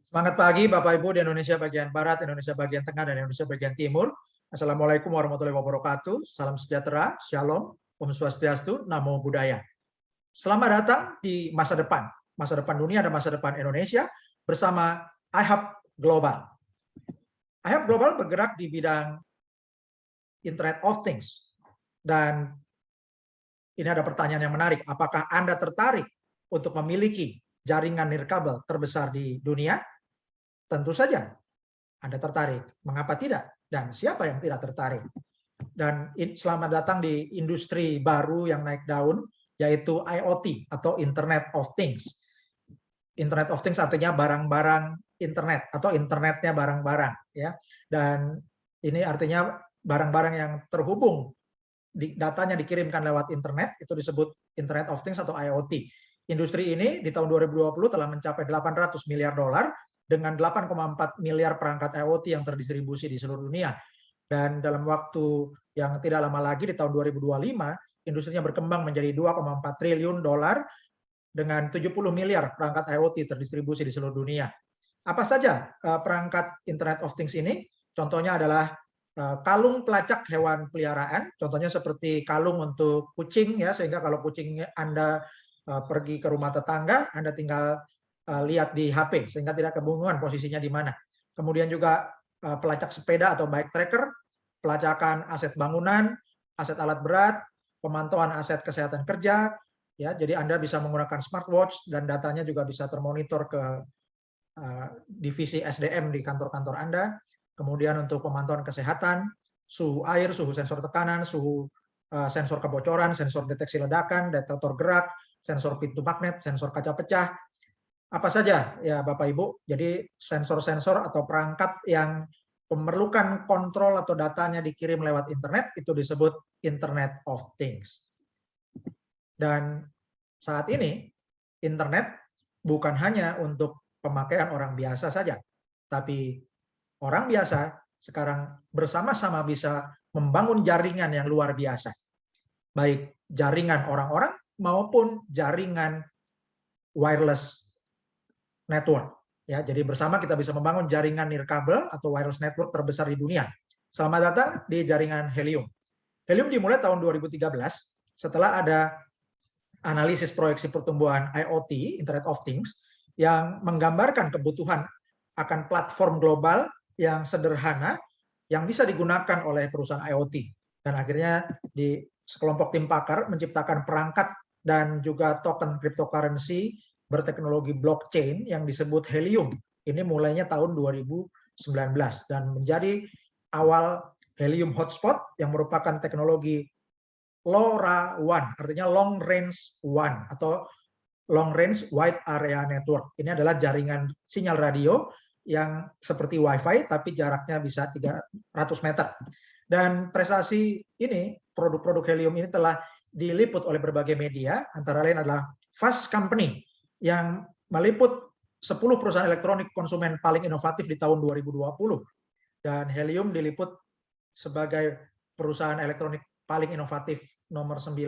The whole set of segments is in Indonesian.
Semangat pagi Bapak Ibu di Indonesia bagian Barat, Indonesia bagian Tengah, dan Indonesia bagian Timur. Assalamualaikum warahmatullahi wabarakatuh. Salam sejahtera, Shalom, Om Swastiastu, Namo Buddhaya. Selamat datang di masa depan dunia dan masa depan Indonesia bersama iHub Global. iHub Global bergerak di bidang Internet of Things. Dan ini ada pertanyaan yang menarik. Apakah Anda tertarik untuk memiliki jaringan nirkabel terbesar di dunia? Tentu saja Anda tertarik. Mengapa tidak? Dan siapa yang tidak tertarik? Dan selamat datang di industri baru yang naik daun, yaitu IoT atau Internet of Things. Internet of Things artinya barang-barang internet atau internetnya barang-barang, ya. Dan ini artinya barang-barang yang terhubung, datanya dikirimkan lewat internet, itu disebut Internet of Things atau IoT. Industri ini di tahun 2020 telah mencapai 800 miliar dolar dengan 8,4 miliar perangkat IoT yang terdistribusi di seluruh dunia. Dan dalam waktu yang tidak lama lagi di tahun 2025, industrinya berkembang menjadi 2,4 triliun dolar dengan 70 miliar perangkat IoT terdistribusi di seluruh dunia. Apa saja perangkat Internet of Things ini? Contohnya adalah kalung pelacak hewan peliharaan, contohnya seperti kalung untuk kucing, ya, sehingga kalau kucing Anda pergi ke rumah tetangga, Anda tinggal lihat di HP sehingga tidak kebingungan posisinya di mana. Kemudian juga pelacak sepeda atau bike tracker, pelacakan aset bangunan, aset alat berat, pemantauan aset kesehatan kerja, ya. Jadi Anda bisa menggunakan smartwatch dan datanya juga bisa termonitor ke divisi SDM di kantor-kantor Anda. Kemudian untuk pemantauan kesehatan, suhu air, suhu sensor tekanan, suhu sensor kebocoran, sensor deteksi ledakan, detektor gerak, sensor pintu magnet, sensor kaca pecah, apa saja ya Bapak Ibu. Jadi sensor-sensor atau perangkat yang memerlukan kontrol atau datanya dikirim lewat internet itu disebut Internet of Things. Dan saat ini internet bukan hanya untuk pemakaian orang biasa saja, tapi orang biasa sekarang bersama-sama bisa membangun jaringan yang luar biasa. Baik jaringan orang-orang maupun jaringan wireless network, ya. Jadi bersama kita bisa membangun jaringan nirkabel atau wireless network terbesar di dunia. Selamat datang di jaringan Helium. Helium dimulai tahun 2013 setelah ada analisis proyeksi pertumbuhan IoT, Internet of Things, yang menggambarkan kebutuhan akan platform global yang sederhana yang bisa digunakan oleh perusahaan IoT. Dan akhirnya di sekelompok tim pakar menciptakan perangkat dan juga token cryptocurrency berteknologi blockchain yang disebut Helium. Ini mulainya tahun 2019 dan menjadi awal Helium Hotspot yang merupakan teknologi LoRaWAN, artinya Long Range WAN atau Long Range Wide Area Network. Ini adalah jaringan sinyal radio yang seperti WiFi tapi jaraknya bisa 300 meter. Dan prestasi ini, produk-produk Helium ini telah diliput oleh berbagai media, antara lain adalah Fast Company yang meliput 10 perusahaan elektronik konsumen paling inovatif di tahun 2020. Dan Helium diliput sebagai perusahaan elektronik paling inovatif nomor 9.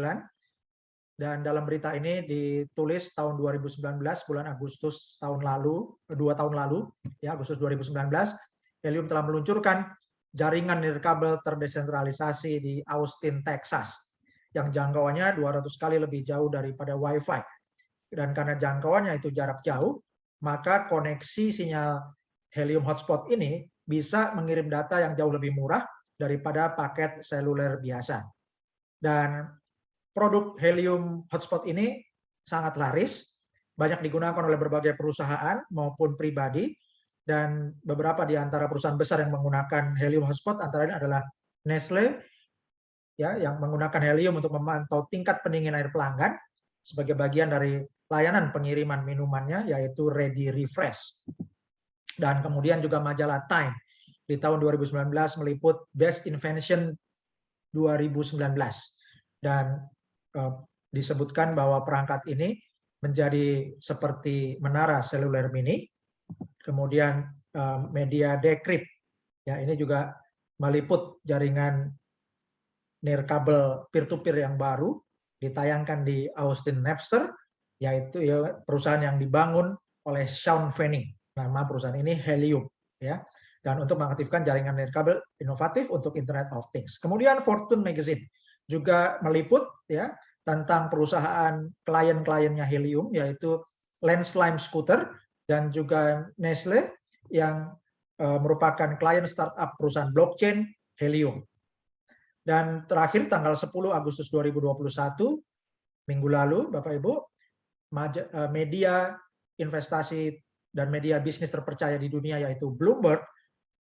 Dan dalam berita ini ditulis tahun 2019, bulan Agustus tahun lalu, 2 tahun lalu, ya, Agustus 2019, Helium telah meluncurkan jaringan nirkabel terdesentralisasi di Austin, Texas, yang jangkauannya 200 kali lebih jauh daripada WiFi. Dan karena jangkauannya itu jarak jauh, maka koneksi sinyal Helium Hotspot ini bisa mengirim data yang jauh lebih murah daripada paket seluler biasa. Dan produk Helium Hotspot ini sangat laris, banyak digunakan oleh berbagai perusahaan maupun pribadi, dan beberapa di antara perusahaan besar yang menggunakan Helium Hotspot antara lain adalah Nestle, ya, yang menggunakan Helium untuk memantau tingkat pendingin air pelanggan sebagai bagian dari layanan pengiriman minumannya, yaitu Ready Refresh. Dan kemudian juga majalah Time di tahun 2019 meliput Best Invention 2019 dan disebutkan bahwa perangkat ini menjadi seperti menara seluler mini. Kemudian media Decrypt, ya, ini juga meliput jaringan nirkabel peer-to-peer yang baru ditayangkan di Austin Napster, yaitu ya, perusahaan yang dibangun oleh Sean Fanning. Nama perusahaan ini Helium, ya. Dan untuk mengaktifkan jaringan nirkabel inovatif untuk Internet of Things. Kemudian Fortune Magazine juga meliput ya tentang perusahaan klien-kliennya Helium, yaitu Landslime Scooter dan juga Nestle yang merupakan klien startup perusahaan blockchain Helium. Dan terakhir tanggal 10 Agustus 2021, minggu lalu, Bapak Ibu, media investasi dan media bisnis terpercaya di dunia yaitu Bloomberg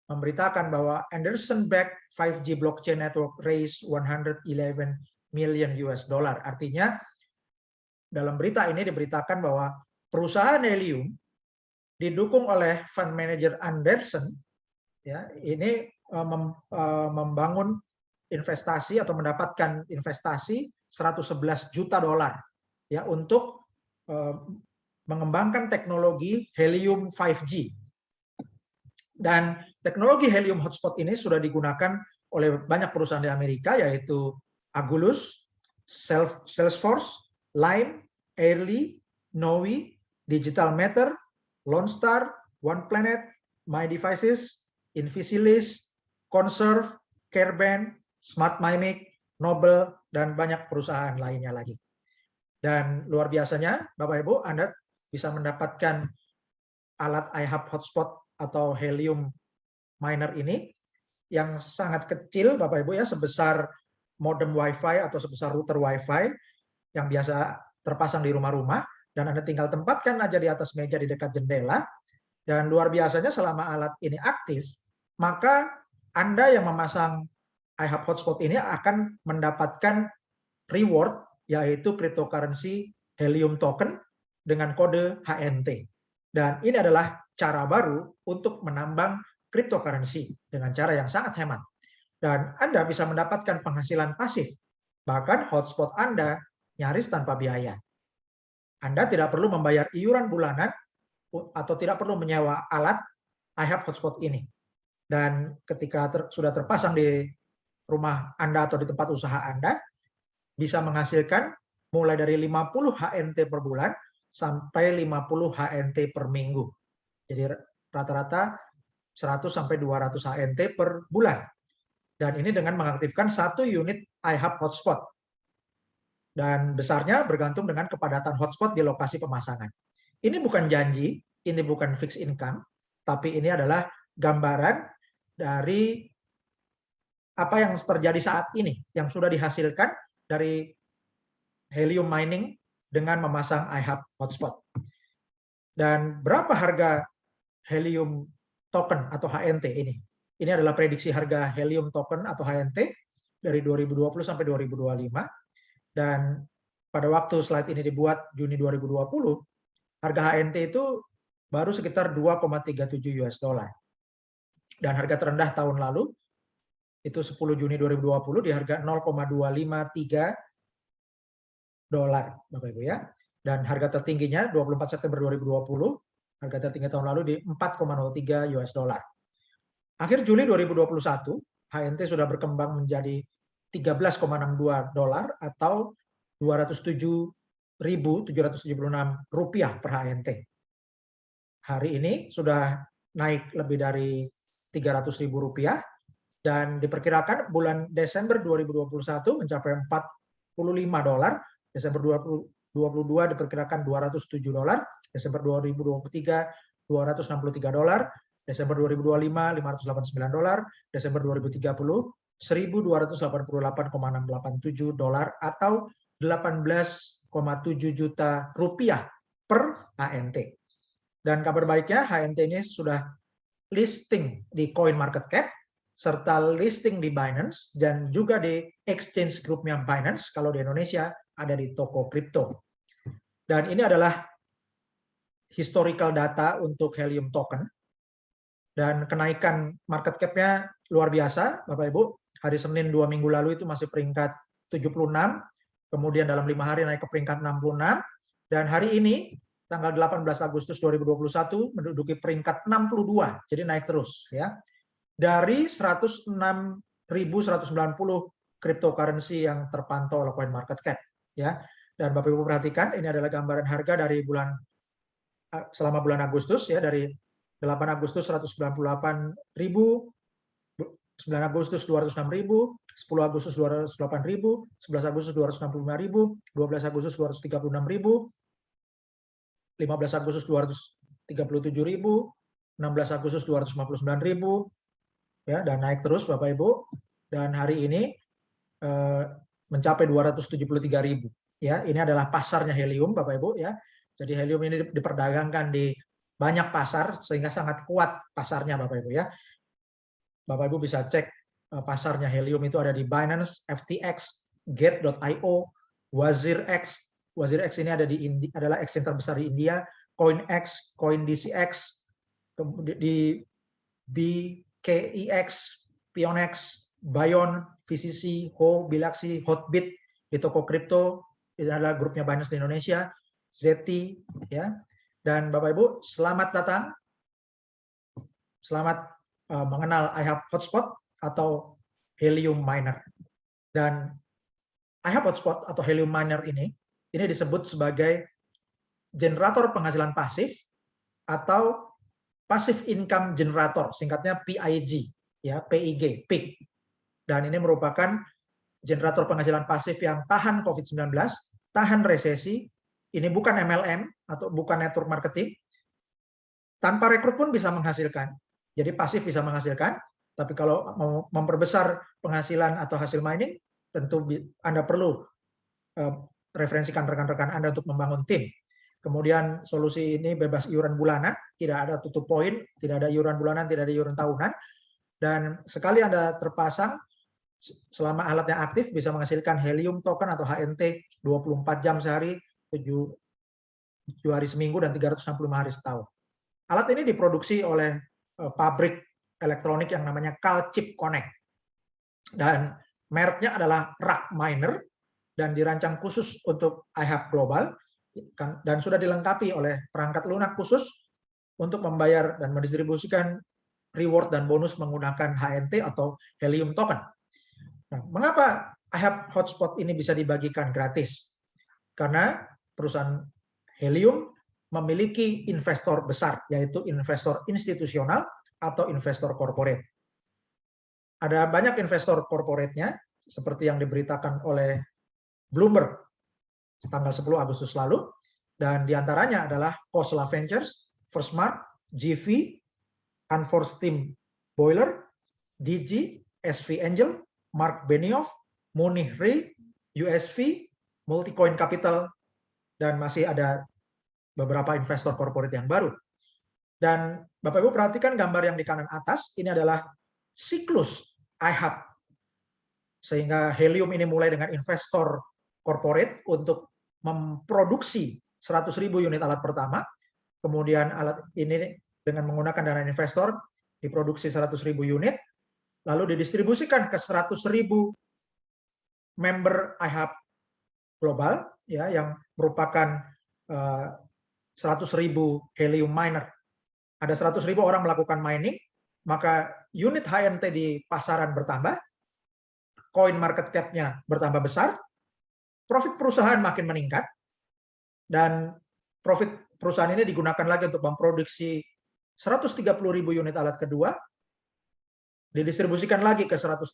memberitakan bahwa Anderson-backed 5G blockchain network raised 111 million US dollar. Artinya dalam berita ini diberitakan bahwa perusahaan Helium didukung oleh fund manager Anderson ya, ini membangun investasi atau mendapatkan investasi 111 juta dolar ya untuk mengembangkan teknologi Helium 5G. Dan teknologi Helium hotspot ini sudah digunakan oleh banyak perusahaan di Amerika, yaitu Agulus, Salesforce, Lime, Airly, Nowi, Digital Matter, Lone Star, One Planet, My Devices, Invisilis, Conserve, Careband, Smart Mimic, Nobel, dan banyak perusahaan lainnya lagi. Dan luar biasanya, Bapak Ibu, Anda bisa mendapatkan alat iHub hotspot atau Helium miner ini yang sangat kecil, Bapak Ibu ya, sebesar modem Wi-Fi atau sebesar router Wi-Fi yang biasa terpasang di rumah-rumah, dan Anda tinggal tempatkan aja di atas meja di dekat jendela. Dan luar biasanya selama alat ini aktif, maka Anda yang memasang iHub hotspot ini akan mendapatkan reward, yaitu cryptocurrency Helium token dengan kode HNT. Dan ini adalah cara baru untuk menambang cryptocurrency dengan cara yang sangat hemat. Dan Anda bisa mendapatkan penghasilan pasif, bahkan hotspot Anda nyaris tanpa biaya. Anda tidak perlu membayar iuran bulanan atau tidak perlu menyewa alat iHub hotspot ini. Dan ketika sudah terpasang di rumah Anda atau di tempat usaha Anda, bisa menghasilkan mulai dari 50 HNT per bulan sampai 50 HNT per minggu. Jadi rata-rata 100 sampai 200 HNT per bulan. Dan ini dengan mengaktifkan 1 unit iHub hotspot. Dan besarnya bergantung dengan kepadatan hotspot di lokasi pemasangan. Ini bukan janji, ini bukan fixed income, tapi ini adalah gambaran dari apa yang terjadi saat ini, yang sudah dihasilkan dari Helium mining dengan memasang iHub hotspot. Dan berapa harga Helium token atau HNT ini? Ini adalah prediksi harga Helium token atau HNT dari 2020 sampai 2025. Dan pada waktu slide ini dibuat Juni 2020, harga HNT itu baru sekitar 2,37 US dollar. Dan harga terendah tahun lalu itu 10 Juni 2020 di harga 0,253 dolar, Bapak Ibu ya. Dan harga tertingginya 24 September 2020, harga tertinggi tahun lalu di 4,03 US dollar. Akhir Juli 2021, HNT sudah berkembang menjadi 13,62 dolar atau 207.776 rupiah per HNT. Hari ini sudah naik lebih dari 300.000 rupiah, dan diperkirakan bulan Desember 2021 mencapai 45 dolar, Desember 2022 diperkirakan 207 dolar, Desember 2023 263 dolar, Desember 2025 589 dolar, Desember 2030 1.288,687 dolar atau 18,7 juta rupiah per HNT. Dan kabar baiknya HNT ini sudah listing di CoinMarketCap serta listing di Binance dan juga di exchange groupnya Binance, kalau di Indonesia ada di toko kripto. Dan ini adalah historical data untuk Helium token, dan kenaikan market cap-nya luar biasa, Bapak Ibu. Hari Senin 2 minggu lalu itu masih peringkat 76, kemudian dalam 5 hari naik ke peringkat 66, dan hari ini tanggal 18 Agustus 2021 menduduki peringkat 62, jadi naik terus ya. Dari 106.190 cryptocurrency yang terpantau oleh CoinMarketCap ya. Dan Bapak Ibu perhatikan, ini adalah gambaran harga dari selama bulan Agustus ya, dari 8 Agustus 198.000, 9 Agustus 206.000, 10 Agustus 208.000, 11 Agustus 265.000, 12 Agustus 236.000, 15 Agustus 237.000, 16 Agustus 259.000, ya, dan naik terus Bapak Ibu. Dan hari ini mencapai 273.000. Ya, ini adalah pasarnya helium Bapak Ibu ya. Jadi helium ini diperdagangkan di banyak pasar sehingga sangat kuat pasarnya Bapak Ibu ya. Bapak Ibu bisa cek pasarnya helium itu ada di Binance, FTX, Gate.io, WazirX. WazirX ini ada adalah exchange terbesar di India, CoinX, CoinDCX, di BKEX, Pionex, Bion, VCC, Ho, Bilaxi, Hotbit, di toko kripto, ini adalah grupnya Binance di Indonesia, Zeti, ya. Dan Bapak Ibu, selamat datang. Selamat mengenal iHub Hotspot atau Helium Miner. Dan iHub Hotspot atau Helium Miner ini disebut sebagai generator penghasilan pasif atau passive income generator, singkatnya PIG, ya, PIG, PIG. Dan ini merupakan generator penghasilan pasif yang tahan COVID-19, tahan resesi. Ini bukan MLM atau bukan network marketing. Tanpa rekrut pun bisa menghasilkan. Jadi pasif bisa menghasilkan, tapi kalau mau memperbesar penghasilan atau hasil mining, tentu Anda perlu referensikan rekan-rekan Anda untuk membangun tim. Kemudian solusi ini bebas iuran bulanan, tidak ada tutup poin, tidak ada iuran bulanan, tidak ada iuran tahunan. Dan sekali Anda terpasang, selama alatnya aktif bisa menghasilkan helium token atau HNT 24 jam sehari, 7 hari seminggu, dan 365 hari setahun. Alat ini diproduksi oleh pabrik elektronik yang namanya Calchip Connect. Dan mereknya adalah Rack Miner dan dirancang khusus untuk iHub Global dan sudah dilengkapi oleh perangkat lunak khusus untuk membayar dan mendistribusikan reward dan bonus menggunakan HNT atau helium token. Nah, mengapa iHub Hotspot ini bisa dibagikan gratis? Karena perusahaan helium memiliki investor besar, yaitu investor institusional atau investor corporate. Ada banyak investor corporate-nya, seperti yang diberitakan oleh Bloomberg tanggal 10 Agustus lalu, dan diantaranya adalah Khosla Ventures, Firstmark, GV, Unforced Steam Boiler, DG, SV Angel, Mark Benioff, Munich Re, USV, Multicoin Capital, dan masih ada beberapa investor corporate yang baru. Dan Bapak Ibu perhatikan gambar yang di kanan atas, ini adalah siklus iHub. Sehingga helium ini mulai dengan investor corporate untuk memproduksi 100.000 unit alat pertama, kemudian alat ini dengan menggunakan dana investor diproduksi 100.000 unit, lalu didistribusikan ke 100.000 member iHub global, ya, yang merupakan 100.000 helium miner. Ada 100.000 orang melakukan mining, maka unit HNT di pasaran bertambah, coin market cap-nya bertambah besar, profit perusahaan makin meningkat, dan profit perusahaan ini digunakan lagi untuk memproduksi 130.000 unit alat kedua, didistribusikan lagi ke 130.000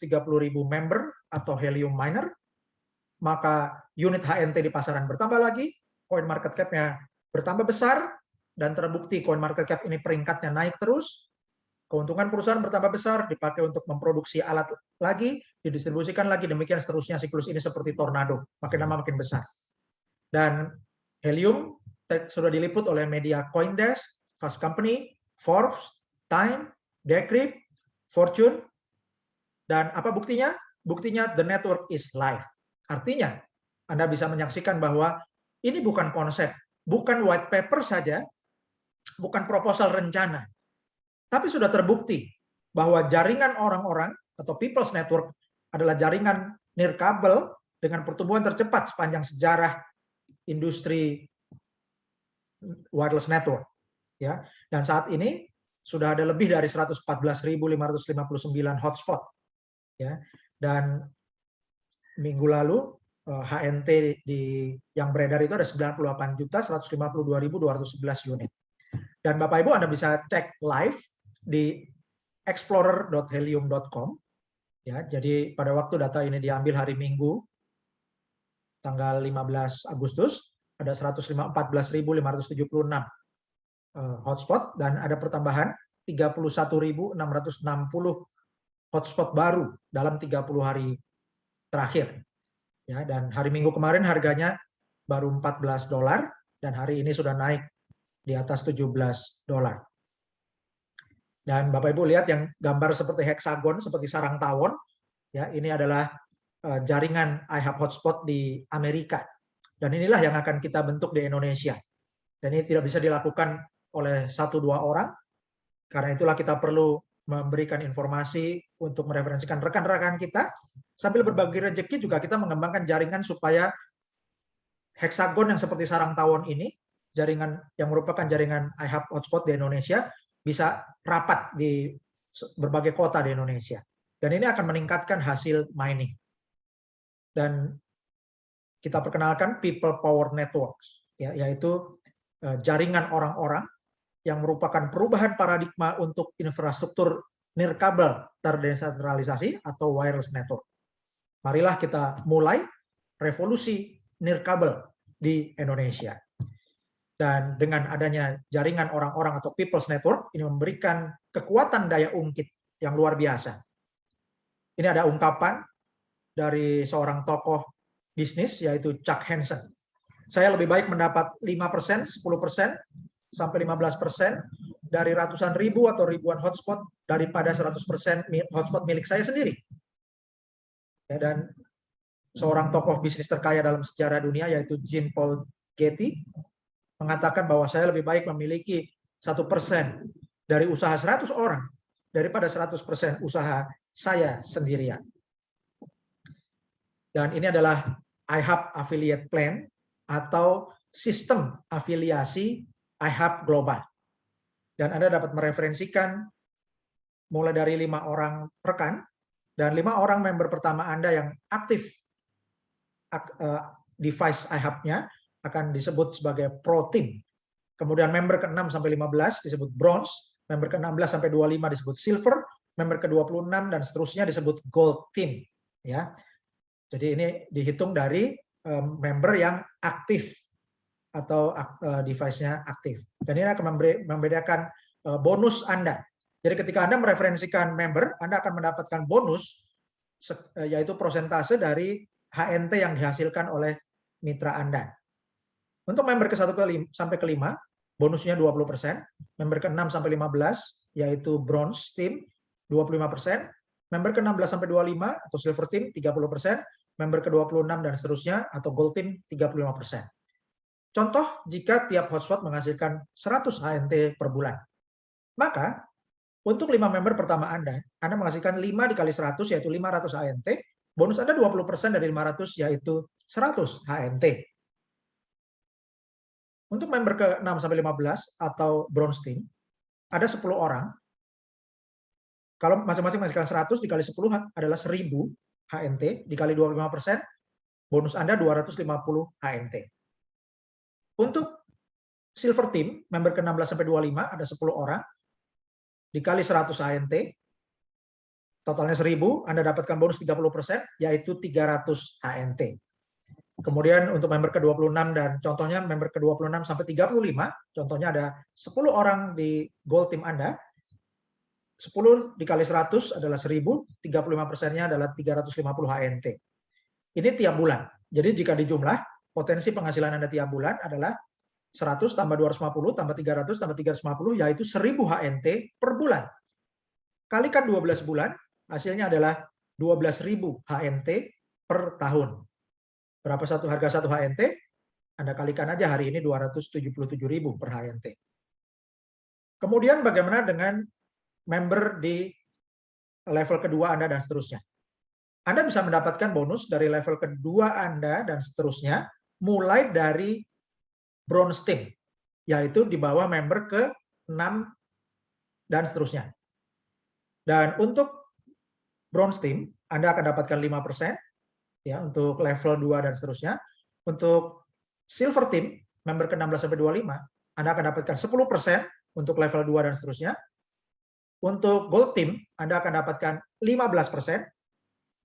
member atau helium miner, maka unit HNT di pasaran bertambah lagi, coin market cap-nya bertambah besar, dan terbukti coin market cap ini peringkatnya naik terus, keuntungan perusahaan bertambah besar, dipakai untuk memproduksi alat lagi, didistribusikan lagi, demikian seterusnya siklus ini seperti tornado, makin lama makin besar. Dan helium sudah diliput oleh media CoinDesk, Fast Company, Forbes, Time, Decrypt, Fortune, dan apa buktinya? Buktinya the network is live. Artinya, Anda bisa menyaksikan bahwa ini bukan konsep, bukan white paper saja, bukan proposal rencana, tapi sudah terbukti bahwa jaringan orang-orang atau people's network adalah jaringan nirkabel dengan pertumbuhan tercepat sepanjang sejarah industri wireless network. Ya, dan saat ini sudah ada lebih dari 114.559 hotspot. Ya, dan minggu lalu HNT yang beredar itu ada 98.152.211 unit. Dan Bapak Ibu Anda bisa cek live di explorer.helium.com. Ya, jadi pada waktu data ini diambil hari Minggu, tanggal 15 Agustus, ada 114.576 hotspot dan ada pertambahan 31.660 hotspot baru dalam 30 hari terakhir. Ya, dan hari Minggu kemarin harganya baru $14 dan hari ini sudah naik di atas $17. Dan Bapak Ibu lihat yang gambar seperti heksagon, seperti sarang tawon, ya ini adalah jaringan iHub hotspot di Amerika. Dan inilah yang akan kita bentuk di Indonesia. Dan ini tidak bisa dilakukan oleh 1-2 orang, karena itulah kita perlu memberikan informasi untuk mereferensikan rekan-rekan kita, sambil berbagi rezeki juga kita mengembangkan jaringan supaya heksagon yang seperti sarang tawon ini, jaringan yang merupakan jaringan iHub hotspot di Indonesia, bisa rapat di berbagai kota di Indonesia. Dan ini akan meningkatkan hasil mining. Dan kita perkenalkan People Power Networks, ya, yaitu jaringan orang-orang yang merupakan perubahan paradigma untuk infrastruktur nirkabel terdesentralisasi atau wireless network. Marilah kita mulai revolusi nirkabel di Indonesia. Dan dengan adanya jaringan orang-orang atau People's Network, ini memberikan kekuatan daya ungkit yang luar biasa. Ini ada ungkapan dari seorang tokoh bisnis, yaitu Chuck Hansen. Saya lebih baik mendapat 5%, 10%, sampai 15% dari ratusan ribu atau ribuan hotspot daripada 100% hotspot milik saya sendiri. Ya, dan seorang tokoh bisnis terkaya dalam sejarah dunia, yaitu Jean Paul Getty, mengatakan bahwa saya lebih baik memiliki 1% dari usaha 100 orang daripada 100% usaha saya sendirian. Dan ini adalah iHub Affiliate Plan atau sistem afiliasi iHub Global. Dan Anda dapat mereferensikan mulai dari 5 orang rekan dan 5 orang member pertama Anda yang aktif device iHub-nya akan disebut sebagai Pro Team. Kemudian member ke-6 sampai 15 disebut Bronze, member ke-16 sampai 25 disebut Silver, member ke-26 dan seterusnya disebut Gold Team. Ya. Jadi ini dihitung dari member yang aktif atau device-nya aktif. Dan ini akan membedakan bonus Anda. Jadi ketika Anda mereferensikan member, Anda akan mendapatkan bonus, yaitu persentase dari HNT yang dihasilkan oleh mitra Anda. Untuk member ke-1 sampai ke-5, bonusnya 20%, member ke-6 sampai 15, yaitu Bronze Team, 25%, member ke-16 sampai 25 atau Silver Team, 30%, member ke-26 dan seterusnya atau Gold Team, 35%. Contoh, jika tiap hotspot menghasilkan 100 HNT per bulan, maka untuk 5 member pertama Anda menghasilkan 5 dikali 100, yaitu 500 HNT, bonus Anda 20% dari 500, yaitu 100 HNT. Untuk member ke-6 sampai 15 atau Bronze Team, ada 10 orang. Kalau masing-masing menghasilkan 100 dikali 10 adalah 1000 HNT, dikali 25%, bonus Anda 250 HNT. Untuk Silver Team, member ke-16 sampai 25 ada 10 orang, dikali 100 HNT, totalnya 1000, Anda dapatkan bonus 30%, yaitu 300 HNT. Kemudian untuk member ke-26 dan contohnya member ke-26 sampai 35, contohnya ada 10 orang di Gold Team Anda, 10 dikali 100 adalah 1000, 35%-nya adalah 350 HNT. Ini tiap bulan. Jadi jika dijumlah, potensi penghasilan Anda tiap bulan adalah 100 tambah 250 tambah 300 tambah 350, yaitu 1000 HNT per bulan. Kalikan 12 bulan, hasilnya adalah 12.000 HNT per tahun. Berapa harga 1 HNT? Anda kalikan aja hari ini 277.000 per HNT. Kemudian bagaimana dengan member di level kedua Anda dan seterusnya? Anda bisa mendapatkan bonus dari level kedua Anda dan seterusnya mulai dari Bronze Team, yaitu di bawah member ke-6 dan seterusnya. Dan untuk Bronze Team, Anda akan dapatkan 5%, ya, untuk level 2 dan seterusnya. Untuk Silver Team, member ke-16 sampai 25, Anda akan dapatkan 10%, untuk level 2 dan seterusnya. Untuk Gold Team, Anda akan dapatkan 15%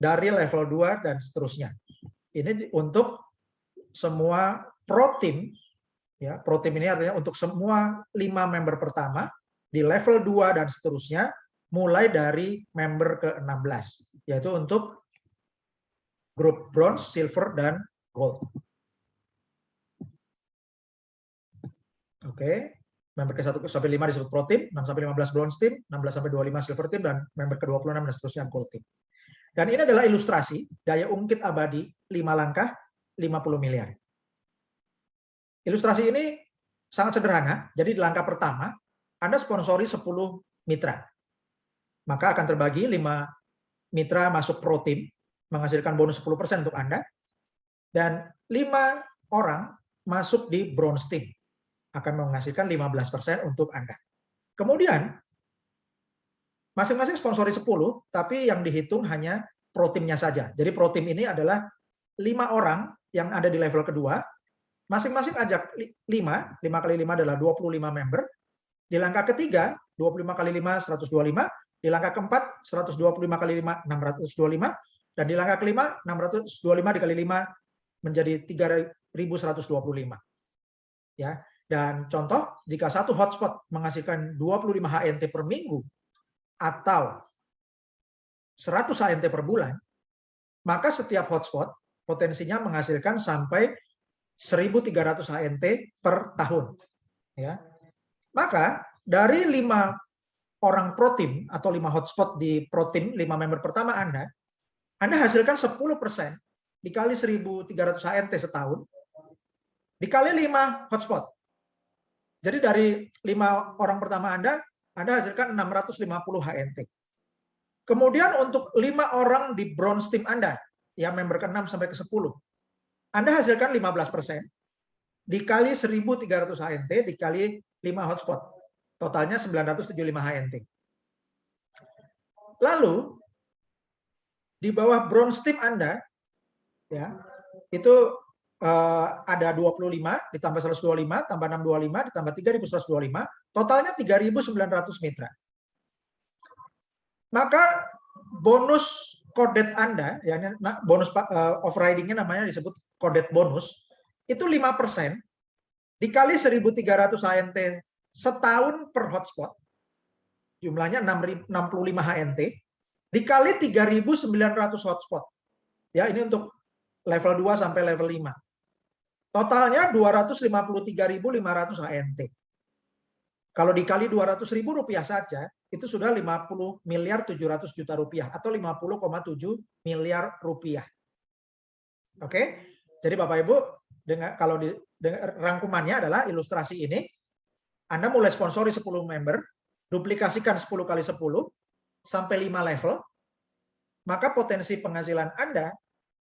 dari level 2 dan seterusnya. Ini untuk semua Pro Team, ya, Pro Team ini artinya untuk semua 5 member pertama di level 2 dan seterusnya, mulai dari member ke-16, yaitu untuk grup Bronze, Silver, dan Gold. Oke. Member ke-1 sampai 5 disebut Pro Team, 6 sampai 15 Bronze Team, 16 sampai 25 Silver Team, dan member ke-26 dan seterusnya Gold Team. Dan ini adalah ilustrasi daya ungkit abadi 5 langkah 50 miliar. Ilustrasi ini sangat sederhana. Jadi di langkah pertama, Anda sponsori 10 mitra. Maka akan terbagi 5 mitra masuk Pro Team, menghasilkan bonus 10% untuk Anda. Dan 5 orang masuk di Bronze Team, akan menghasilkan 15% untuk Anda. Kemudian, masing-masing sponsori 10, tapi yang dihitung hanya Pro Team-nya saja. Jadi Pro Team ini adalah 5 orang yang ada di level kedua, masing-masing ajak 5 kali 5 adalah 25 member. Di langkah ketiga, 25 kali 5, 125. Di langkah keempat, 125 kali 5, 625. Dan di langkah kelima, 625 dikali 5 menjadi 3.125. Ya. Dan contoh, jika satu hotspot menghasilkan 25 HNT per minggu atau 100 HNT per bulan, maka setiap hotspot potensinya menghasilkan sampai 1.300 HNT per tahun. Ya. Maka dari 5 orang Pro Team atau 5 hotspot di Pro Team, 5 member pertama Anda hasilkan 10% dikali 1.300 HNT setahun, dikali 5 hotspot. Jadi dari 5 orang pertama Anda hasilkan 650 HNT. Kemudian untuk 5 orang di Bronze Team Anda, yang member ke-6 sampai ke-10, Anda hasilkan 15%, dikali 1.300 HNT, dikali 5 hotspot. Totalnya 975 HNT. Lalu, di bawah Bronze Team Anda, ya, itu ada 25 ditambah 125 tambah 625 ditambah 3.125, totalnya 3.900 mitra. Maka bonus kodet Anda, ya, bonus overriding-nya namanya disebut kodet bonus, itu 5% dikali 1.300 HNT setahun per hotspot, jumlahnya 65 HNT, dikali 3.900 hotspot. Ya, ini untuk level 2 sampai level 5. Totalnya 253.500 HNT. Kalau dikali 200.000 rupiah saja, itu sudah 50 miliar 700 juta rupiah atau 50,7 miliar rupiah. Oke, jadi Bapak Ibu, kalau rangkumannya adalah ilustrasi ini, Anda mulai sponsori 10 member, duplikasikan 10 kali 10 sampai 5 level, maka potensi penghasilan Anda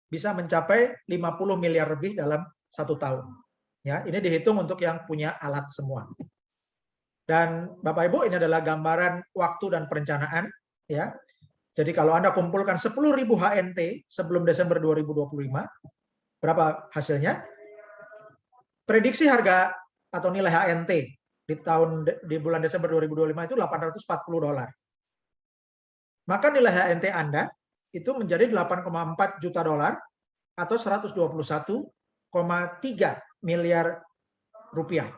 bisa mencapai 50 miliar lebih dalam 1 tahun. Ya, ini dihitung untuk yang punya alat semua. Dan Bapak Ibu, ini adalah gambaran waktu dan perencanaan. Ya, jadi kalau Anda kumpulkan 10.000 HNT sebelum Desember 2025, berapa hasilnya? Prediksi harga atau nilai HNT di bulan Desember 2025 itu $840. Maka nilai HNT Anda itu menjadi $8,4 juta atau 121,3 miliar rupiah.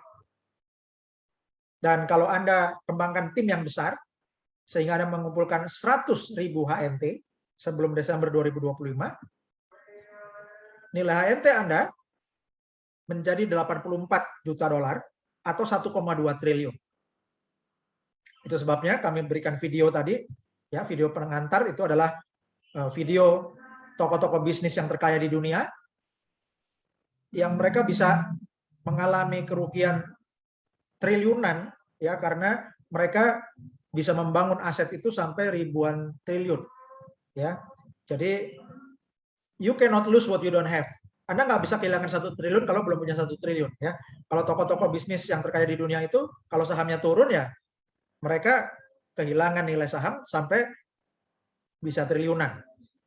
Dan kalau Anda kembangkan tim yang besar, sehingga Anda mengumpulkan 100.000 HNT sebelum Desember 2025, nilai HNT Anda menjadi $84 juta atau 1,2 triliun. Itu sebabnya kami berikan video tadi, ya, video pengantar itu adalah video tokoh-tokoh bisnis yang terkaya di dunia yang mereka bisa mengalami kerugian triliunan, ya, karena mereka bisa membangun aset itu sampai ribuan triliun, ya. Jadi you cannot lose what you don't have. Anda nggak bisa kehilangan 1 triliun kalau belum punya 1 triliun, ya. Kalau tokoh-tokoh bisnis yang terkaya di dunia itu, kalau sahamnya turun, ya mereka kehilangan nilai saham sampai bisa triliunan.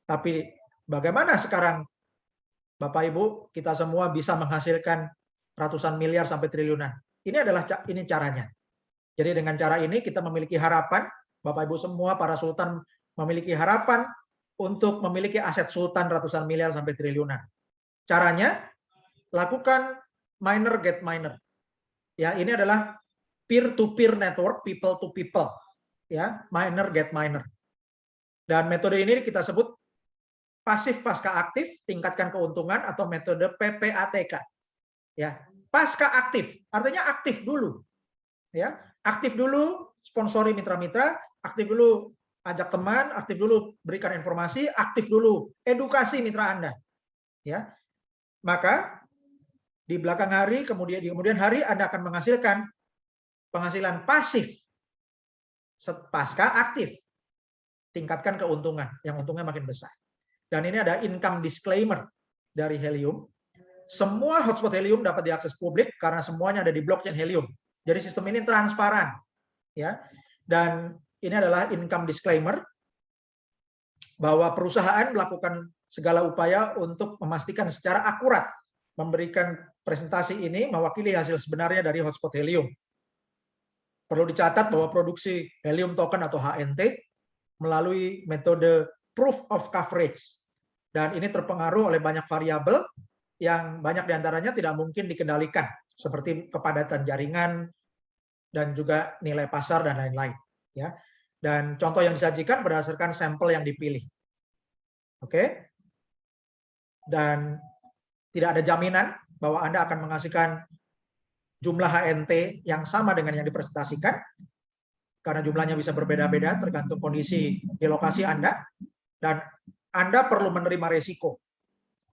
Tapi bagaimana sekarang Bapak Ibu, kita semua bisa menghasilkan ratusan miliar sampai triliunan? Ini caranya. Jadi dengan cara ini kita memiliki harapan, Bapak Ibu semua, para sultan memiliki harapan untuk memiliki aset sultan ratusan miliar sampai triliunan. Caranya, lakukan miner get miner. Ya, ini adalah peer-to-peer network, people to people. Ya, miner get miner. Dan metode ini kita sebut pasif pasca aktif, tingkatkan keuntungan, atau metode PPATK. Ya, pasca aktif, artinya aktif dulu. Ya, aktif dulu, sponsori mitra-mitra, aktif dulu ajak teman, aktif dulu berikan informasi, aktif dulu edukasi mitra Anda. Ya. Maka di belakang hari, kemudian hari Anda akan menghasilkan penghasilan pasif pasca aktif. Tingkatkan keuntungan, yang untungnya makin besar. Dan ini ada income disclaimer dari Helium. Semua hotspot Helium dapat diakses publik karena semuanya ada di blockchain Helium. Jadi sistem ini transparan, ya. Dan ini adalah income disclaimer bahwa perusahaan melakukan segala upaya untuk memastikan secara akurat memberikan presentasi ini mewakili hasil sebenarnya dari hotspot Helium. Perlu dicatat bahwa produksi Helium token atau HNT melalui metode proof of coverage, dan ini terpengaruh oleh banyak variabel yang banyak diantaranya tidak mungkin dikendalikan, seperti kepadatan jaringan dan juga nilai pasar dan lain-lain. Ya, dan contoh yang disajikan berdasarkan sampel yang dipilih. Oke, dan tidak ada jaminan bahwa Anda akan menghasilkan jumlah HNT yang sama dengan yang dipresentasikan, karena jumlahnya bisa berbeda-beda tergantung kondisi di lokasi Anda, dan Anda perlu menerima risiko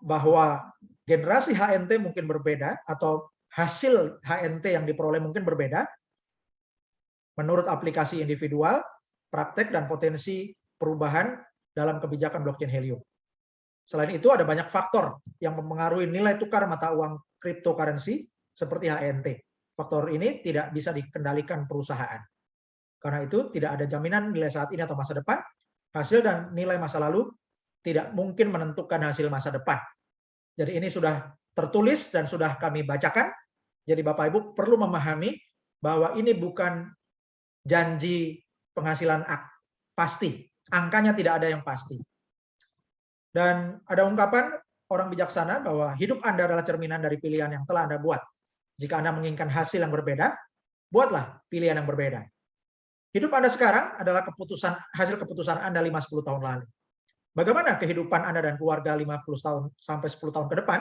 bahwa generasi HNT mungkin berbeda atau hasil HNT yang diperoleh mungkin berbeda menurut aplikasi individual, praktek, dan potensi perubahan dalam kebijakan blockchain Helium. Selain itu ada banyak faktor yang mempengaruhi nilai tukar mata uang cryptocurrency seperti HNT. Faktor ini tidak bisa dikendalikan perusahaan. Karena itu tidak ada jaminan nilai saat ini atau masa depan, hasil dan nilai masa lalu tidak mungkin menentukan hasil masa depan. Jadi ini sudah tertulis dan sudah kami bacakan. Jadi Bapak Ibu perlu memahami bahwa ini bukan janji penghasilan pasti. Angkanya tidak ada yang pasti. Dan ada ungkapan orang bijaksana bahwa hidup Anda adalah cerminan dari pilihan yang telah Anda buat. Jika Anda menginginkan hasil yang berbeda, buatlah pilihan yang berbeda. Hidup Anda sekarang adalah hasil keputusan Anda 5-10 tahun lalu. Bagaimana kehidupan Anda dan keluarga 50 tahun sampai 10 tahun ke depan,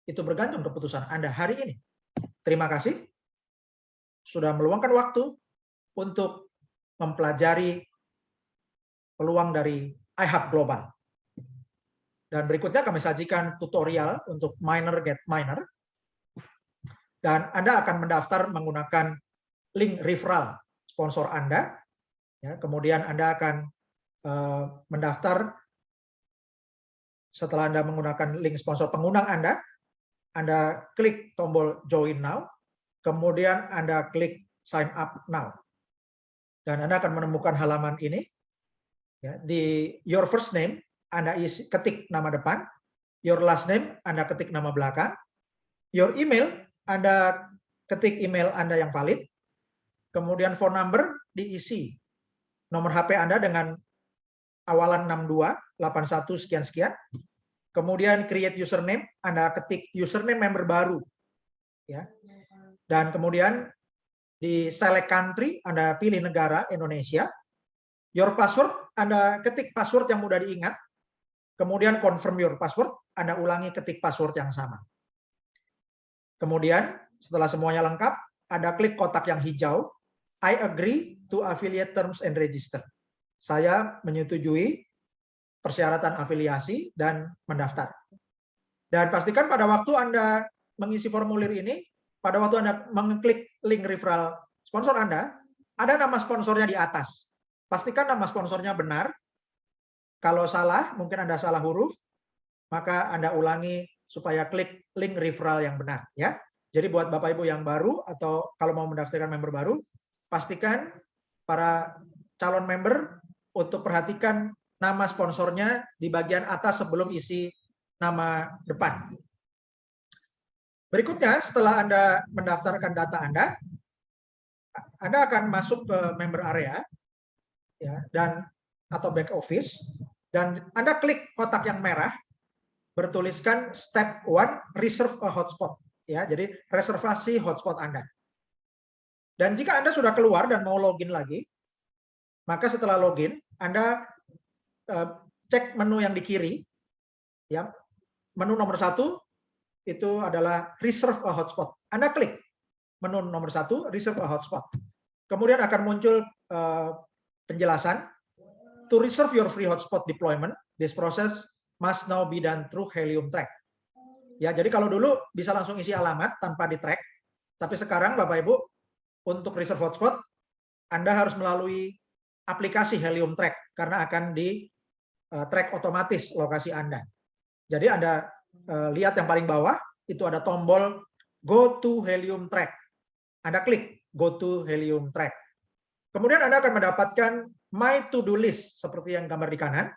itu bergantung keputusan Anda hari ini. Terima kasih sudah meluangkan waktu untuk mempelajari peluang dari iHub Global. Dan berikutnya kami sajikan tutorial untuk miner get miner. Dan Anda akan mendaftar menggunakan link referral sponsor Anda. Ya, kemudian Anda akan mendaftar setelah Anda menggunakan link sponsor pengundang Anda klik tombol join now, kemudian Anda klik sign up now. Dan Anda akan menemukan halaman ini. Ya, di your first name, Anda ketik nama depan, your last name, Anda ketik nama belakang, your email, Anda ketik email Anda yang valid, kemudian phone number diisi nomor HP Anda dengan awalan 62, 81, sekian-sekian, kemudian create username, Anda ketik username member baru, ya, dan kemudian di select country, Anda pilih negara Indonesia, your password, Anda ketik password yang mudah diingat, kemudian confirm your password, Anda ulangi ketik password yang sama. Kemudian setelah semuanya lengkap, Anda klik kotak yang hijau, I agree to affiliate terms and register. Saya menyetujui persyaratan afiliasi dan mendaftar. Dan pastikan pada waktu Anda mengisi formulir ini, pada waktu Anda mengklik link referral sponsor Anda, ada nama sponsornya di atas. Pastikan nama sponsornya benar. Kalau salah, mungkin Anda salah huruf, maka Anda ulangi supaya klik link referral yang benar. Ya. Jadi buat Bapak Ibu yang baru atau kalau mau mendaftarkan member baru, pastikan para calon member untuk perhatikan nama sponsornya di bagian atas sebelum isi nama depan. Berikutnya, setelah Anda mendaftarkan data Anda, Anda akan masuk ke member area ya, dan atau back office, dan Anda klik kotak yang merah bertuliskan step 1 reserve a hotspot ya. Jadi reservasi hotspot Anda. Dan jika Anda sudah keluar dan mau login lagi, maka setelah login Anda cek menu yang di kiri ya. Menu nomor 1 itu adalah reserve a hotspot. Anda klik menu nomor 1 reserve a hotspot. Kemudian akan muncul penjelasan, to reserve your free hotspot deployment, this process must now be done through Helium Track. Ya, jadi kalau dulu bisa langsung isi alamat tanpa di track, tapi sekarang Bapak Ibu untuk reserve hotspot Anda harus melalui aplikasi Helium Track karena akan di track otomatis lokasi Anda. Jadi Anda lihat yang paling bawah itu ada tombol Go to Helium Track. Anda klik Go to Helium Track. Kemudian Anda akan mendapatkan My To Do List seperti yang gambar di kanan.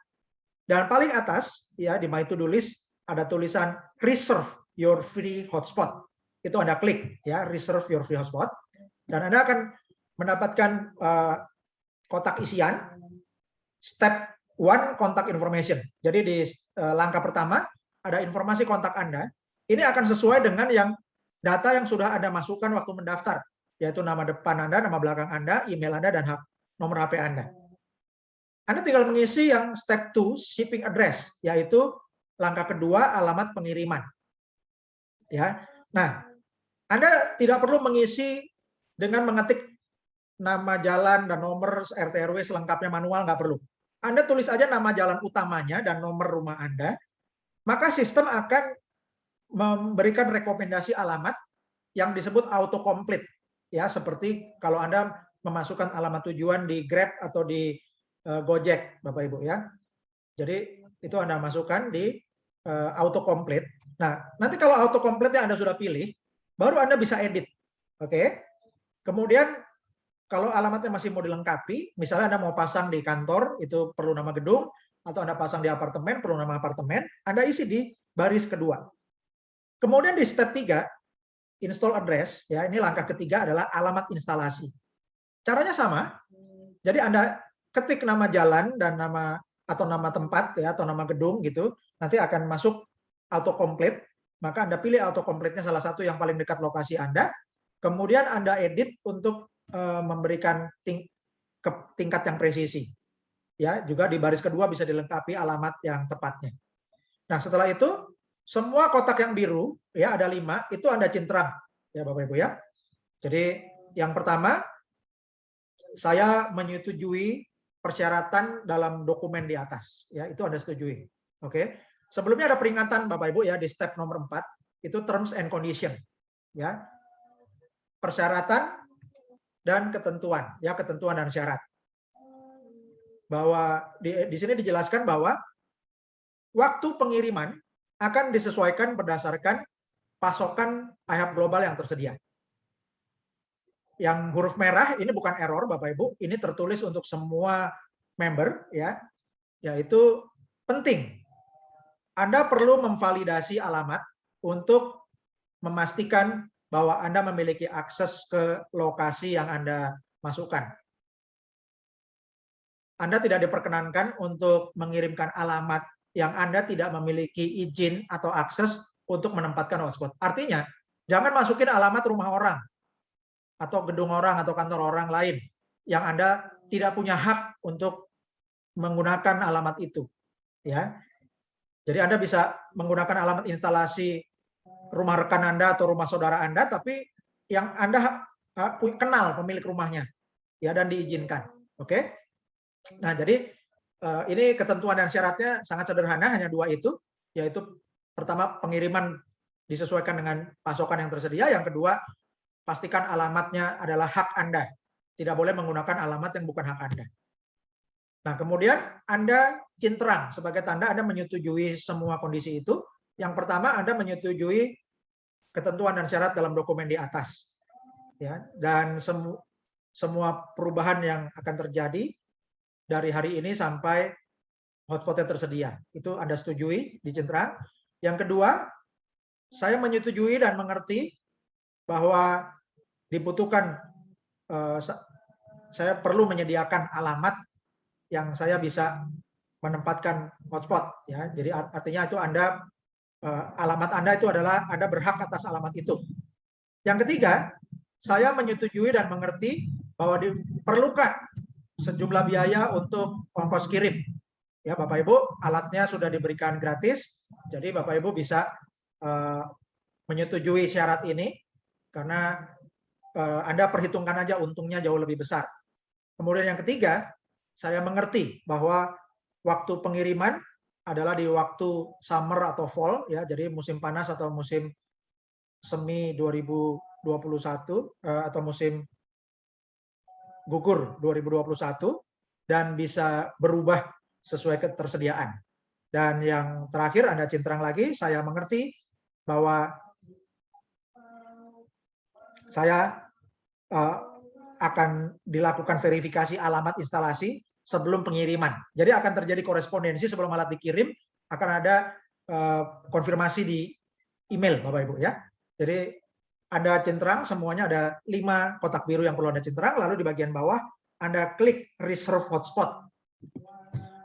Dan paling atas ya di My To Do List ada tulisan Reserve Your Free Hotspot. Itu Anda klik ya, Reserve Your Free Hotspot, dan Anda akan mendapatkan kotak isian Step 1 Contact Information. Jadi di langkah pertama ada informasi kontak Anda. Ini akan sesuai dengan yang data yang sudah Anda masukkan waktu mendaftar, yaitu nama depan Anda, nama belakang Anda, email Anda, dan nomor HP Anda. Anda tinggal mengisi yang step 2 shipping address, yaitu langkah kedua alamat pengiriman. Ya. Nah, Anda tidak perlu mengisi dengan mengetik nama jalan dan nomor RT RW selengkapnya manual, nggak perlu. Anda tulis aja nama jalan utamanya dan nomor rumah Anda, maka sistem akan memberikan rekomendasi alamat yang disebut autocomplete. Ya, seperti kalau Anda memasukkan alamat tujuan di Grab atau di Gojek, Bapak Ibu ya. Jadi itu Anda masukkan di autocomplete. Nah, nanti kalau autocomplete-nya Anda sudah pilih, baru Anda bisa edit. Oke. Kemudian kalau alamatnya masih mau dilengkapi, misalnya Anda mau pasang di kantor, itu perlu nama gedung, atau Anda pasang di apartemen, perlu nama apartemen, Anda isi di baris kedua. Kemudian di step 3, install address, ya ini langkah ketiga adalah alamat instalasi. Caranya sama, jadi Anda ketik nama jalan dan nama atau nama tempat ya atau nama gedung gitu, nanti akan masuk autocomplete, maka Anda pilih autocomplete-nya salah satu yang paling dekat lokasi Anda, kemudian Anda edit untuk memberikan tingkat yang presisi. Ya, juga di baris kedua bisa dilengkapi alamat yang tepatnya. Nah, setelah itu semua kotak yang biru ya ada 5 itu Anda cintrang ya Bapak Ibu ya. Jadi yang pertama, saya menyetujui persyaratan dalam dokumen di atas ya, itu Anda setujui. Oke. Sebelumnya ada peringatan Bapak Ibu ya di step nomor 4, itu terms and condition ya. Persyaratan dan ketentuan ya, ketentuan dan syarat. Bahwa di sini dijelaskan bahwa waktu pengiriman akan disesuaikan berdasarkan pasokan IHAP global yang tersedia. Yang huruf merah ini bukan error Bapak Ibu, ini tertulis untuk semua member ya, yaitu penting. Anda perlu memvalidasi alamat untuk memastikan bahwa Anda memiliki akses ke lokasi yang Anda masukkan. Anda tidak diperkenankan untuk mengirimkan alamat yang Anda tidak memiliki izin atau akses untuk menempatkan hotspot. Artinya, jangan masukin alamat rumah orang, atau gedung orang, atau kantor orang lain, yang Anda tidak punya hak untuk menggunakan alamat itu. Ya. Jadi Anda bisa menggunakan alamat instalasi rumah rekan Anda atau rumah saudara Anda, tapi yang Anda kenal pemilik rumahnya, ya, dan diizinkan. Oke? Nah, jadi ini ketentuan dan syaratnya sangat sederhana, hanya 2 itu, yaitu pertama pengiriman disesuaikan dengan pasokan yang tersedia, yang kedua pastikan alamatnya adalah hak Anda, tidak boleh menggunakan alamat yang bukan hak Anda. Nah, kemudian Anda cintrang sebagai tanda Anda menyetujui semua kondisi itu. Yang pertama, Anda menyetujui ketentuan dan syarat dalam dokumen di atas, ya, dan semua perubahan yang akan terjadi dari hari ini sampai hotspotnya tersedia, itu Anda setujui, dicintrang. Yang kedua, saya menyetujui dan mengerti bahwa dibutuhkan saya perlu menyediakan alamat yang saya bisa menempatkan hotspot ya. Jadi artinya itu alamat Anda itu adalah Anda berhak atas alamat itu. Yang ketiga, saya menyetujui dan mengerti bahwa diperlukan sejumlah biaya untuk ongkos kirim. Ya, Bapak Ibu, alatnya sudah diberikan gratis, jadi Bapak Ibu bisa menyetujui syarat ini karena Anda perhitungkan aja untungnya jauh lebih besar. Kemudian yang ketiga, saya mengerti bahwa waktu pengiriman adalah di waktu summer atau fall ya, jadi musim panas atau musim semi 2021 atau musim gugur 2021 dan bisa berubah sesuai ketersediaan. Dan yang terakhir Anda cintrang lagi, saya mengerti bahwa saya akan dilakukan verifikasi alamat instalasi sebelum pengiriman. Jadi akan terjadi korespondensi sebelum alat dikirim, akan ada konfirmasi di email Bapak Ibu ya. Jadi Anda centang semuanya ada 5 kotak biru yang perlu Anda centang, lalu di bagian bawah Anda klik reserve hotspot.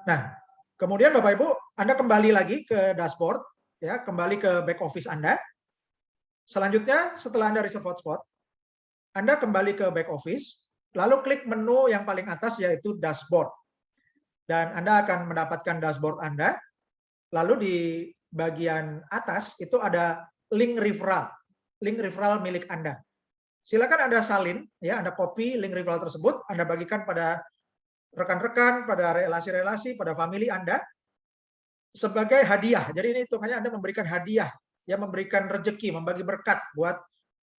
Nah, kemudian Bapak Ibu, Anda kembali lagi ke dashboard ya, kembali ke back office Anda. Selanjutnya setelah Anda reserve hotspot, Anda kembali ke back office, lalu klik menu yang paling atas yaitu dashboard. Dan Anda akan mendapatkan dashboard Anda. Lalu di bagian atas itu ada link referral milik Anda. Silakan Anda salin, ya, Anda copy link referral tersebut, Anda bagikan pada rekan-rekan, pada relasi-relasi, pada family Anda sebagai hadiah. Jadi ini hitungannya Anda memberikan hadiah, ya, memberikan rezeki, membagi berkat buat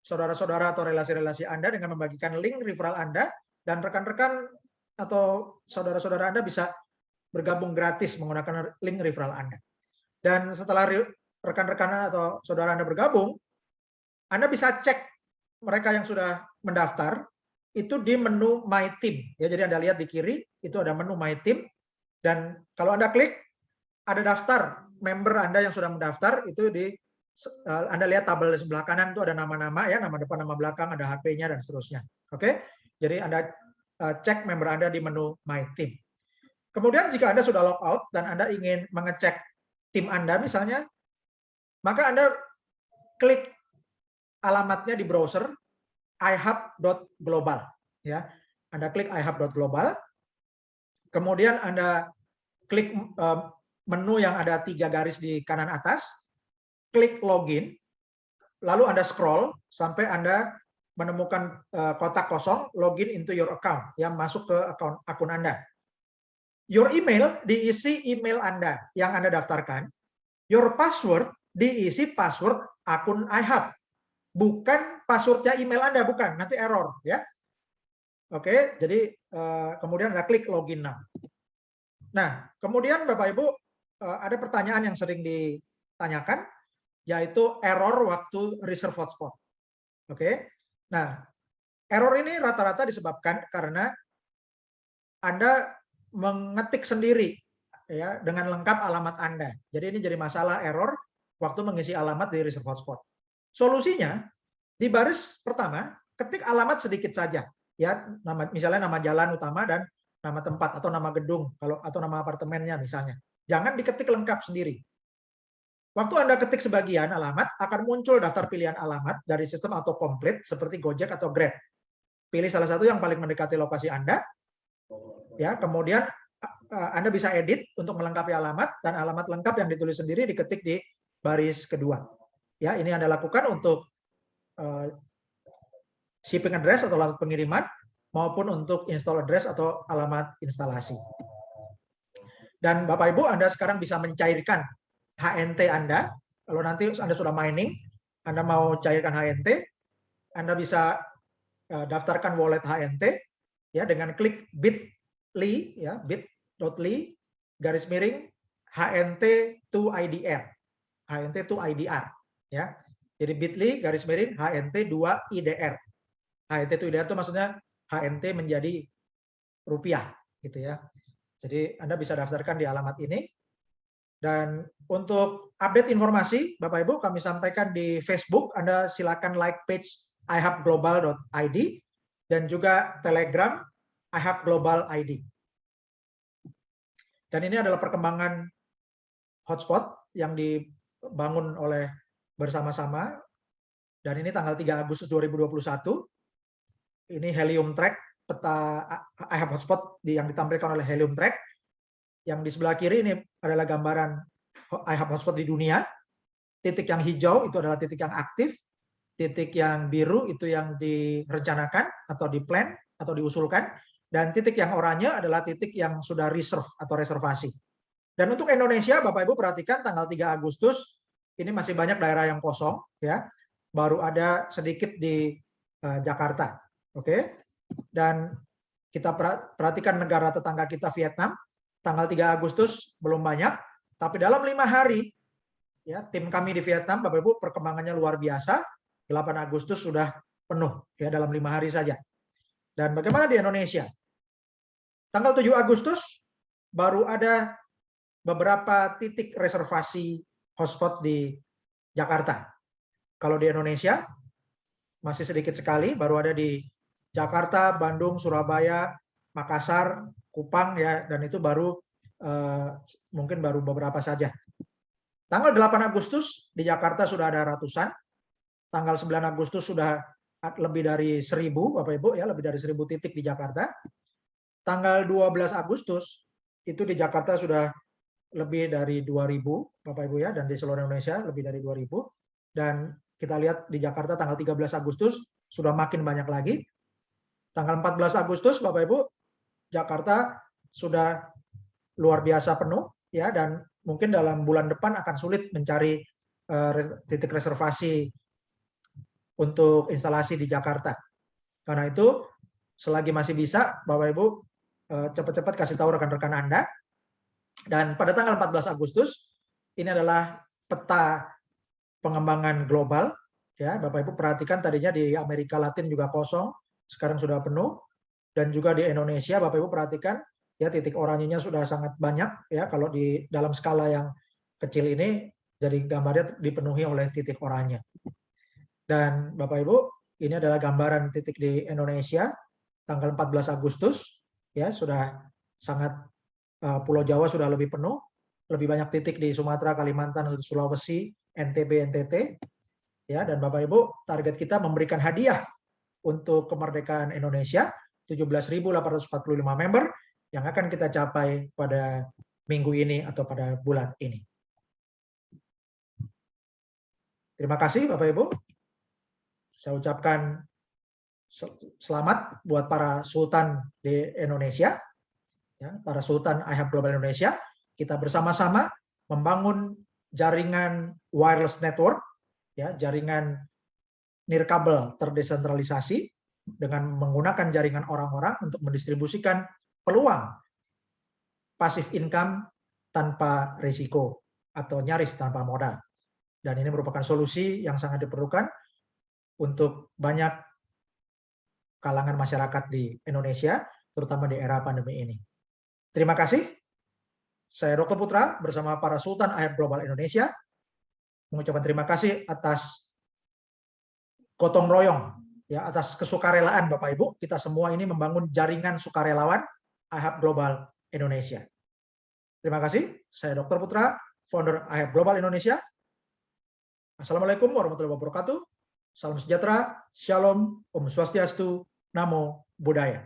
saudara-saudara atau relasi-relasi Anda dengan membagikan link referral Anda, dan rekan-rekan atau saudara-saudara Anda bisa bergabung gratis menggunakan link referral Anda. Dan setelah rekan-rekan atau saudara Anda bergabung, Anda bisa cek mereka yang sudah mendaftar itu di menu My Team. Ya, jadi Anda lihat di kiri itu ada menu My Team, dan kalau Anda klik ada daftar member Anda yang sudah mendaftar, itu Anda lihat tabel di sebelah kanan itu ada nama-nama ya, nama depan, nama belakang, ada HP-nya dan seterusnya. Oke? Jadi Anda cek member Anda di menu My Team. Kemudian jika Anda sudah log out dan Anda ingin mengecek tim Anda misalnya, maka Anda klik alamatnya di browser ihub.global ya. Anda klik ihub.global. Kemudian Anda klik menu yang ada 3 garis di kanan atas, klik login. Lalu Anda scroll sampai Anda menemukan kotak kosong login into your account, yang masuk ke akun Anda. Your email diisi email Anda yang Anda daftarkan. Your password diisi password akun iHub. Bukan passwordnya email Anda, bukan. Nanti error ya. Oke, jadi kemudian Anda klik login now. Nah, kemudian Bapak Ibu ada pertanyaan yang sering ditanyakan, yaitu error waktu reserve hotspot. Oke. Nah, error ini rata-rata disebabkan karena Anda mengetik sendiri ya dengan lengkap alamat Anda. Jadi ini jadi masalah error waktu mengisi alamat di reserve hotspot. Solusinya di baris pertama ketik alamat sedikit saja ya, misalnya nama jalan utama dan nama tempat atau nama gedung atau nama apartemennya misalnya. Jangan diketik lengkap sendiri. Waktu Anda ketik sebagian alamat, akan muncul daftar pilihan alamat dari sistem auto complete seperti Gojek atau Grab. Pilih salah satu yang paling mendekati lokasi Anda. Ya, kemudian Anda bisa edit untuk melengkapi alamat, dan alamat lengkap yang ditulis sendiri diketik di baris kedua. Ya, ini Anda lakukan untuk shipping address atau alamat pengiriman, maupun untuk install address atau alamat instalasi. Dan Bapak Ibu, Anda sekarang bisa mencairkan HNT Anda. Kalau nanti Anda sudah mining, Anda mau cairkan HNT, Anda bisa daftarkan wallet HNT ya dengan klik bit.ly ya, bit.ly /HNT to IDR. HNT to IDR ya. Jadi bit.ly /HNT 2 IDR. HNT to IDR itu maksudnya HNT menjadi rupiah gitu ya. Jadi Anda bisa daftarkan di alamat ini. Dan untuk update informasi, Bapak Ibu, kami sampaikan di Facebook. Anda silakan like page ihubglobal.id. dan juga Telegram iHub Global ID. Dan ini adalah perkembangan hotspot yang dibangun oleh bersama-sama, dan ini tanggal 3 Agustus 2021. Ini Helium Track, peta iHub hotspot yang ditampilkan oleh Helium Track. Yang di sebelah kiri ini adalah gambaran iHub hotspot di dunia. Titik yang hijau itu adalah titik yang aktif, titik yang biru itu yang direncanakan atau diplan atau diusulkan, dan titik yang oranye adalah titik yang sudah reserve atau reservasi. Dan untuk Indonesia, Bapak Ibu perhatikan tanggal 3 Agustus ini masih banyak daerah yang kosong, ya. Baru ada sedikit di Jakarta, oke? Dan kita perhatikan negara tetangga kita Vietnam, tanggal 3 Agustus belum banyak, tapi dalam 5 hari, ya, tim kami di Vietnam, Bapak Ibu, perkembangannya luar biasa. 8 Agustus sudah penuh, ya, dalam 5 hari saja. Dan bagaimana di Indonesia? Tanggal 7 Agustus baru ada beberapa titik reservasi hotspot di Jakarta. Kalau di Indonesia masih sedikit sekali, baru ada di Jakarta, Bandung, Surabaya, Makassar, Kupang, ya, dan itu baru mungkin baru beberapa saja. Tanggal 8 Agustus di Jakarta sudah ada ratusan. Tanggal 9 Agustus sudah lebih dari 1000, Bapak Ibu, ya, lebih dari 1000 titik di Jakarta. Tanggal 12 Agustus itu di Jakarta sudah lebih dari 2000, Bapak Ibu, ya, dan di seluruh Indonesia lebih dari 2000. Dan kita lihat di Jakarta tanggal 13 Agustus sudah makin banyak lagi. Tanggal 14 Agustus, Bapak Ibu, Jakarta sudah luar biasa penuh, ya, dan mungkin dalam bulan depan akan sulit mencari titik reservasi untuk instalasi di Jakarta. Karena itu, selagi masih bisa, Bapak Ibu cepat-cepat kasih tahu rekan-rekan Anda. Dan pada tanggal 14 Agustus, ini adalah peta pengembangan global. Ya, Bapak Ibu perhatikan tadinya di Amerika Latin juga kosong, sekarang sudah penuh. Dan juga di Indonesia, Bapak Ibu perhatikan, ya, titik oranyenya sudah sangat banyak. Ya, kalau di dalam skala yang kecil ini, jadi gambarnya dipenuhi oleh titik oranye. Dan Bapak Ibu, ini adalah gambaran titik di Indonesia, tanggal 14 Agustus, ya, sudah sangat, Pulau Jawa sudah lebih penuh, lebih banyak titik di Sumatera, Kalimantan, Sulawesi, NTB, NTT, ya, dan Bapak Ibu, target kita memberikan hadiah untuk kemerdekaan Indonesia, 17.845 member yang akan kita capai pada minggu ini atau pada bulan ini. Terima kasih Bapak Ibu. Saya ucapkan selamat buat para sultan di Indonesia, ya, para sultan iHub Global Indonesia. Kita bersama-sama membangun jaringan wireless network, ya, jaringan nirkabel terdesentralisasi dengan menggunakan jaringan orang-orang untuk mendistribusikan peluang passive income tanpa risiko atau nyaris tanpa modal. Dan ini merupakan solusi yang sangat diperlukan untuk banyak kalangan masyarakat di Indonesia, terutama di era pandemi ini. Terima kasih. Saya Dr. Putra bersama para Sultan iHub Global Indonesia mengucapkan terima kasih atas gotong royong, ya, atas kesukarelaan Bapak Ibu. Kita semua ini membangun jaringan sukarelawan iHub Global Indonesia. Terima kasih. Saya Dr. Putra, founder iHub Global Indonesia. Assalamualaikum warahmatullahi wabarakatuh. Salam sejahtera, Shalom, Om Swastiastu, Namo Buddhaya.